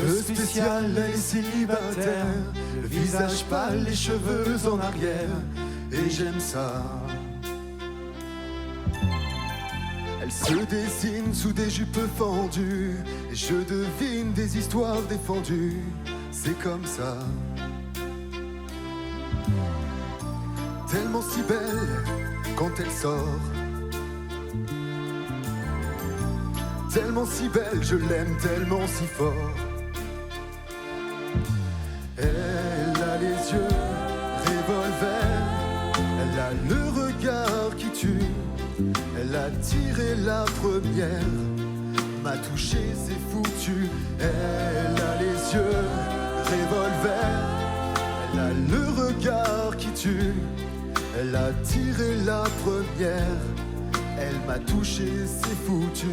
Spécial, elle est célibataire, le visage pâle, les cheveux en arrière, et j'aime ça. Elle se dessine sous des jupes fendues, et je devine des histoires défendues, c'est comme ça. Tellement si belle quand elle sort, tellement si belle, je l'aime tellement si fort. Elle a les yeux revolver, elle a le regard qui tue, elle a tiré la première, m'a touché, c'est foutu. Elle a les yeux revolver, elle a le regard qui tue, elle a tiré la première, elle m'a touché, c'est foutu.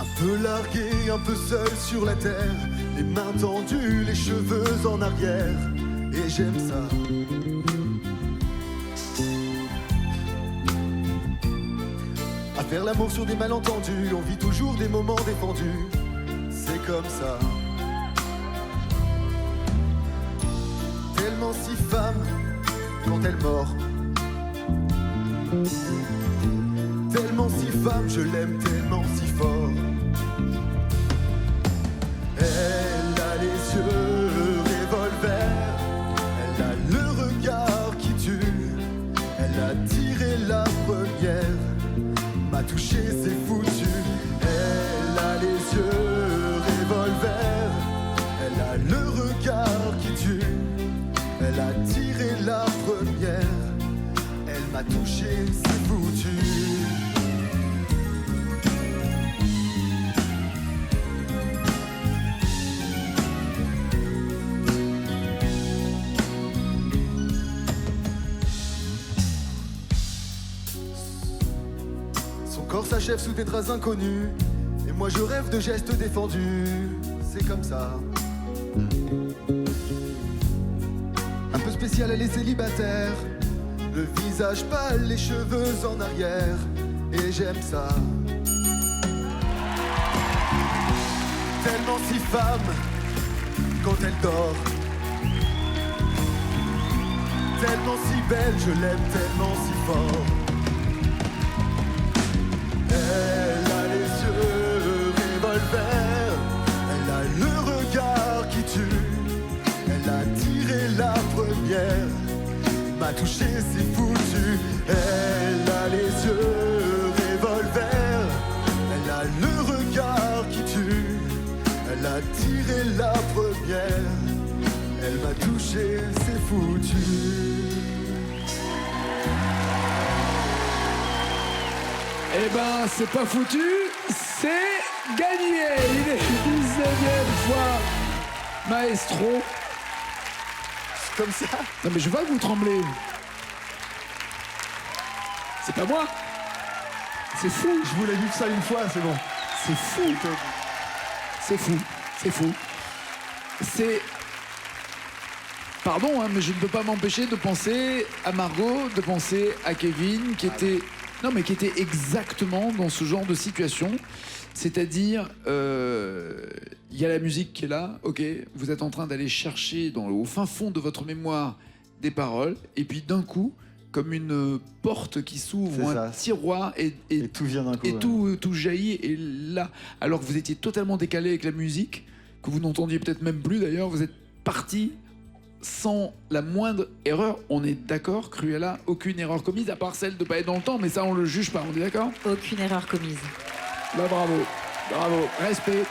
Un peu largué, un peu seul sur la terre, les mains tendues, les cheveux en arrière, et j'aime ça. À faire l'amour sur des malentendus, on vit toujours des moments défendus, c'est comme ça. Tellement si femme quand elle mord, tellement si femme, je l'aime tellement si fort. Elle a les yeux revolver, elle a le regard qui tue, elle a tiré la première, m'a touché, c'est foutu. Elle a les yeux revolver, elle a le regard qui tue, elle a tiré la première, elle m'a touché, c'est foutu. Son corps s'achève sous des draps inconnus, et moi je rêve de gestes défendus, c'est comme ça. Un peu spécial, elle est célibataire, le visage pâle, les cheveux en arrière, et j'aime ça. Tellement si femme quand elle dort, tellement si belle, je l'aime tellement si fort. Elle a les yeux revolver, elle a le regard qui tue, elle a tiré la première, m'a touché, c'est foutu. Elle a les yeux revolver, elle a le regard qui tue, elle a tiré la première, elle m'a touché, c'est foutu. Eh ben, c'est pas foutu, c'est gagné. Il est 19e fois maestro. Comme ça. Non mais je vois que vous tremblez. C'est pas moi. C'est fou. Je voulais vivre ça une fois, c'est bon. C'est fou. C'est fou. C'est fou. C'est... Pardon, hein, mais je ne peux pas m'empêcher de penser à Margot, de penser à Kevin, qui était... Non, mais qui était exactement dans ce genre de situation. C'est-à-dire, il y a la musique qui est là, ok, vous êtes en train d'aller chercher au fin fond de votre mémoire des paroles, et puis d'un coup, comme une porte qui s'ouvre, un tiroir, et tout vient d'un coup. Et tout jaillit, et là, alors que vous étiez totalement décalé avec la musique, que vous n'entendiez peut-être même plus d'ailleurs, vous êtes parti sans la moindre erreur. On est d'accord, Cruella, aucune erreur commise, à part celle de ne pas être dans le temps, mais ça on le juge pas, on est d'accord? Aucune erreur commise. Bah bravo, bravo, respect.